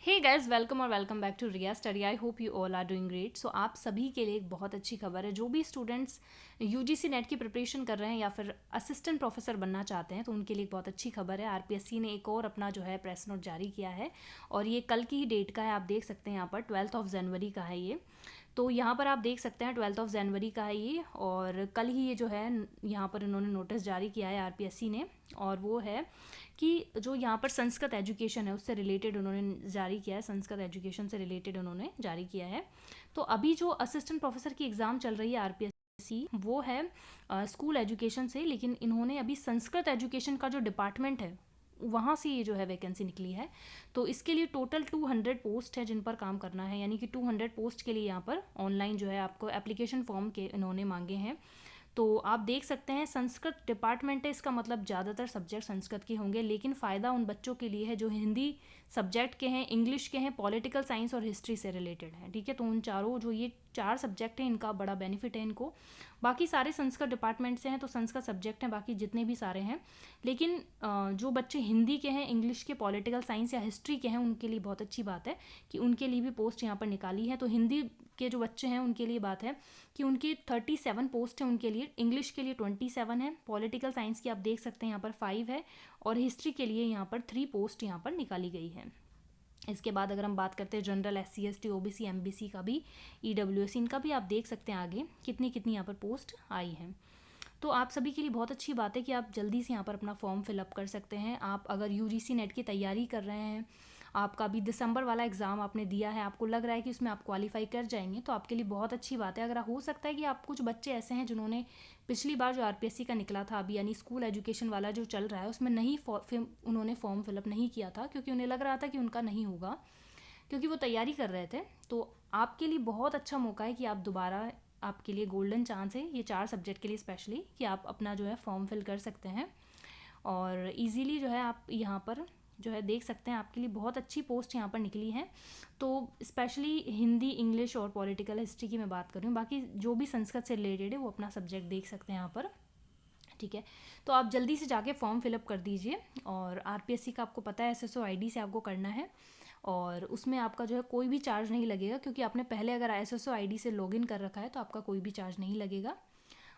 हे guys, welcome और welcome back to Riya study. I hope you all are doing great. So आप सभी के लिए एक बहुत अच्छी खबर है। जो भी स्टूडेंट्स यूजीसी नेट की प्रिपरेशन कर रहे हैं या फिर असिस्टेंट प्रोफेसर बनना चाहते हैं तो उनके लिए एक बहुत अच्छी खबर है। आरपीएससी ने एक और अपना जो है प्रेस नोट जारी किया है और ये कल की ही डेट का है। आप देख सकते हैं यहाँ पर 12 जनवरी का है ये। तो यहाँ पर आप देख सकते हैं 12 जनवरी का है ये, और कल ही ये जो है यहाँ पर इन्होंने नोटिस जारी किया है आरपीएससी ने। और वो है कि जो यहाँ पर संस्कृत एजुकेशन है उससे रिलेटेड उन्होंने जारी किया है, संस्कृत एजुकेशन से रिलेटेड उन्होंने जारी किया है। तो अभी जो असिस्टेंट प्रोफेसर की एग्ज़ाम चल रही है आरपीएससी, वो है स्कूल एजुकेशन से, लेकिन इन्होंने अभी संस्कृत एजुकेशन का जो डिपार्टमेंट है वहाँ से ये जो है वैकेंसी निकली है। तो इसके लिए टोटल 200 पोस्ट है जिन पर काम करना है, यानी कि 200 पोस्ट के लिए यहाँ पर ऑनलाइन जो है आपको एप्लीकेशन फॉर्म के इन्होंने मांगे हैं। तो आप देख सकते हैं संस्कृत डिपार्टमेंट है, इसका मतलब ज़्यादातर सब्जेक्ट संस्कृत के होंगे, लेकिन फ़ायदा उन बच्चों के लिए है जो हिंदी सब्जेक्ट के हैं, इंग्लिश के हैं, पॉलिटिकल साइंस और हिस्ट्री से रिलेटेड है। ठीक है, तो उन चारों जो ये 4 सब्जेक्ट हैं इनका बड़ा बेनिफिट है इनको। बाकी सारे संस्कृत डिपार्टमेंट से हैं तो संस्कृत सब्जेक्ट हैं बाकी जितने भी सारे हैं, लेकिन जो बच्चे हिंदी के हैं, इंग्लिश के, पॉलिटिकल साइंस या हिस्ट्री के हैं उनके लिए बहुत अच्छी बात है कि उनके लिए भी पोस्ट यहाँ पर निकाली है। तो हिंदी के जो बच्चे हैं उनके लिए बात है कि उनकी 37 पोस्ट है उनके लिए, इंग्लिश के लिए 27 है, पॉलिटिकल साइंस की आप देख सकते हैं यहाँ पर 5 है, और हिस्ट्री के लिए यहाँ पर 3 पोस्ट यहाँ पर निकाली गई है। इसके बाद अगर हम बात करते हैं general, SC ST, OBC, MBC का भी, ईडब्ल्यूएस, इनका भी आप देख सकते हैं आगे कितनी कितनी यहाँ पर पोस्ट आई हैं। तो आप सभी के लिए बहुत अच्छी बात है कि आप जल्दी से यहाँ पर अपना फॉर्म फिलअप कर सकते हैं। आप अगर यूजीसी नेट की तैयारी कर रहे हैं, आपका भी दिसंबर वाला एग्ज़ाम आपने दिया है, आपको लग रहा है कि उसमें आप क्वालिफाई कर जाएंगे, तो आपके लिए बहुत अच्छी बात है। अगर हो सकता है कि आप कुछ बच्चे ऐसे हैं जिन्होंने पिछली बार जो आरपीएससी का निकला था अभी, यानी स्कूल एजुकेशन वाला जो चल रहा है, उसमें नहीं उन्होंने फॉर्म फिलअप नहीं किया था क्योंकि उन्हें लग रहा था कि उनका नहीं होगा, क्योंकि वो तैयारी कर रहे थे। तो आपके लिए बहुत अच्छा मौका है कि आप दोबारा, आपके लिए गोल्डन चांस है ये 4 सब्जेक्ट के लिए स्पेशली, कि आप अपना जो है फॉर्म फिल कर सकते हैं और इजीली जो है आप यहाँ पर जो है देख सकते हैं आपके लिए बहुत अच्छी पोस्ट यहाँ पर निकली है। तो स्पेशली हिंदी, इंग्लिश और पॉलिटिकल हिस्ट्री की मैं बात कर रही हूँ, बाकी जो भी संस्कृत से रिलेटेड है वो अपना सब्जेक्ट देख सकते हैं यहाँ पर। ठीक है, तो आप जल्दी से जाके फॉर्म फिलअप कर दीजिए। और आरपीएससी का आपको पता है एसएसओ आईडी से आपको करना है, और उसमें आपका जो है कोई भी चार्ज नहीं लगेगा, क्योंकि आपने पहले अगर एसएसओ आईडी से लॉगिन कर रखा है तो आपका कोई भी चार्ज नहीं लगेगा।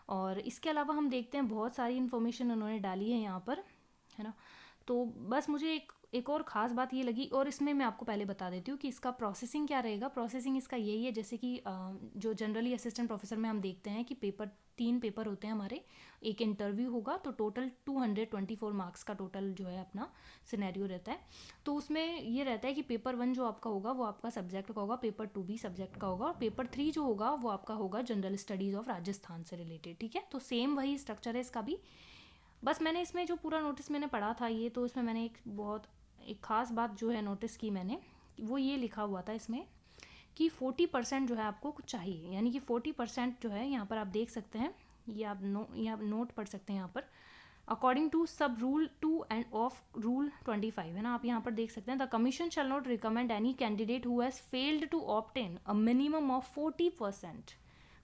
और इसके अलावा हम देखते हैं बहुत सारी इन्फॉर्मेशन उन्होंने डाली है यहाँ पर, है ना। तो बस मुझे एक और ख़ास बात ये लगी, और इसमें मैं आपको पहले बता देती हूँ कि इसका प्रोसेसिंग क्या रहेगा। प्रोसेसिंग इसका यही है, जैसे कि जो जनरली असिस्टेंट प्रोफेसर में हम देखते हैं कि 3 पेपर होते हैं हमारे, एक इंटरव्यू होगा, तो टोटल 224 मार्क्स का टोटल जो है अपना सिनेरियो रहता है। तो उसमें ये रहता है कि पेपर 1 जो आपका होगा वो आपका सब्जेक्ट का होगा, पेपर 2 भी सब्जेक्ट का होगा, और पेपर 3 जो होगा वो आपका होगा जनरल स्टडीज़ ऑफ राजस्थान से रिलेटेड। ठीक है, तो सेम वही स्ट्रक्चर है इसका भी। बस मैंने इसमें जो पूरा नोटिस मैंने पढ़ा था ये, तो इसमें मैंने एक ख़ास बात जो है नोटिस की मैंने, वो ये लिखा हुआ था इसमें कि 40% जो है आपको कुछ चाहिए, यानी कि 40% जो है यहाँ पर आप देख सकते हैं, ये आप नोट पढ़ सकते हैं यहाँ पर, according to sub rule 2 and of rule 25, है ना। आप यहाँ पर देख सकते हैं, the commission shall not recommend any candidate who has failed to obtain a minimum of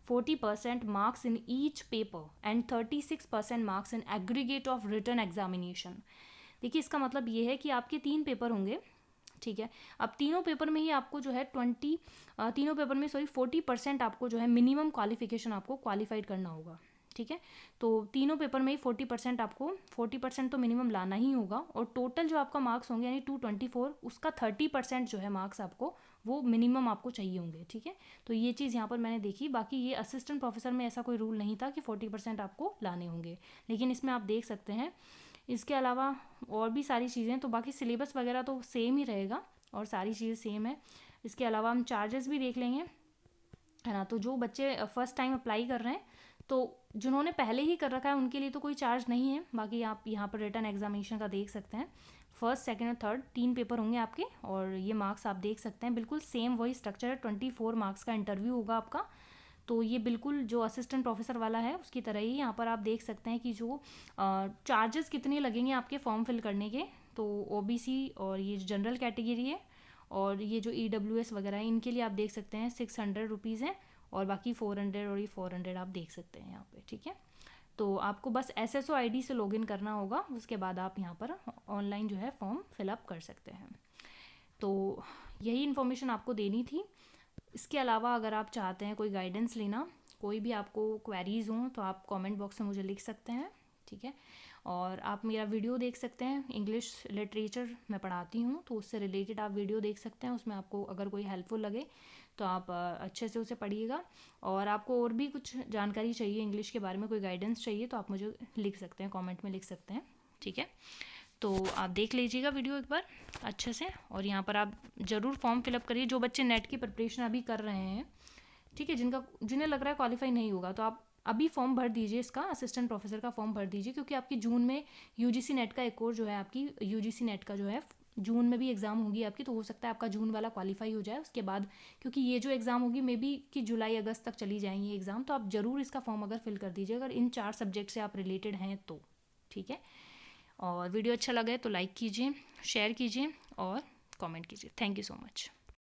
40% marks in each paper and 36% marks in aggregate of written examination। देखिए इसका मतलब ये है कि आपके 3 पेपर होंगे, ठीक है। अब तीनों पेपर में ही आपको जो है 40% आपको जो है मिनिमम क्वालिफिकेशन आपको क्वालिफाइड करना होगा। ठीक है, तो तीनों पेपर में ही 40% तो मिनिमम लाना ही होगा, और टोटल जो आपका मार्क्स होंगे यानी 224, उसका 30% जो है मार्क्स आपको वो मिनिमम आपको चाहिए होंगे। ठीक है, तो ये चीज़ यहाँ पर मैंने देखी। बाकी ये असिस्टेंट प्रोफेसर में ऐसा कोई रूल नहीं था कि 40% आपको लाने होंगे, लेकिन इसमें आप देख सकते हैं इसके अलावा और भी सारी चीज़ें, तो बाकी सिलेबस वगैरह तो सेम ही रहेगा और सारी चीज़ें सेम है। इसके अलावा हम चार्जेस भी देख लेंगे, है ना। तो जो बच्चे फर्स्ट टाइम अप्लाई कर रहे हैं, तो जिन्होंने पहले ही कर रखा है उनके लिए तो कोई चार्ज नहीं है। बाकी आप यहाँ पर रिटर्न एग्जामिनेशन का देख सकते हैं, फर्स्ट, सेकंड और थर्ड 3 पेपर होंगे आपके, और ये मार्क्स आप देख सकते हैं बिल्कुल सेम वही स्ट्रक्चर है। 24 मार्क्स का इंटरव्यू होगा आपका, तो ये बिल्कुल जो असिस्टेंट प्रोफेसर वाला है उसकी तरह ही। यहाँ पर आप देख सकते हैं कि जो चार्जेस कितने लगेंगे आपके फॉर्म फिल करने के। तो ओबीसी और ये जनरल कैटेगरी है, और ये जो ईडब्ल्यूएस वगैरह है इनके लिए आप देख सकते हैं 600 रुपीज़ हैं, और बाकी 400 और ये 400 आप देख सकते हैं यहाँ पे। ठीक है, तो आपको बस एसएसओ आईडी से लॉगिन करना होगा, उसके बाद आप यहाँ पर ऑनलाइन जो है फॉर्म फिलअप कर सकते हैं। तो यही इन्फॉर्मेशन आपको देनी थी। इसके अलावा अगर आप चाहते हैं कोई गाइडेंस लेना, कोई भी आपको क्वेरीज़ हों, तो आप कमेंट बॉक्स में मुझे लिख सकते हैं, ठीक है। और आप मेरा वीडियो देख सकते हैं, इंग्लिश लिटरेचर मैं पढ़ाती हूँ, तो उससे रिलेटेड आप वीडियो देख सकते हैं। उसमें आपको अगर कोई हेल्पफुल लगे तो आप अच्छे से उसे पढ़िएगा। और आपको और भी कुछ जानकारी चाहिए इंग्लिश के बारे में, कोई गाइडेंस चाहिए, तो आप मुझे लिख सकते हैं, कमेंट में लिख सकते हैं, ठीक है। तो आप देख लीजिएगा वीडियो एक बार अच्छे से, और यहाँ पर आप ज़रूर फॉर्म फिलअप करिए। जो बच्चे नेट की प्रिपरेशन अभी कर रहे हैं, ठीक है, जिन्हें लग रहा है क्वालिफाई नहीं होगा, तो आप अभी फॉर्म भर दीजिए, इसका असिस्टेंट प्रोफेसर का फॉर्म भर दीजिए, क्योंकि आपकी जून में यूजीसी नेट का एक और जो है, आपकी यूजीसी नेट का जो है जून में भी एग्ज़ाम होगी आपकी, तो हो सकता है आपका जून वाला क्वालिफाई हो जाए। उसके बाद क्योंकि ये जो एग्ज़ाम होगी मे बी कि जुलाई अगस्त तक चली जाएंगी एग्ज़ाम, तो आप ज़रूर इसका फॉर्म अगर फिल कर दीजिए, अगर इन 4 सब्जेक्ट से आप रिलेटेड हैं तो, ठीक है। और वीडियो अच्छा लगे तो लाइक कीजिए, शेयर कीजिए और कमेंट कीजिए। Thank you so much.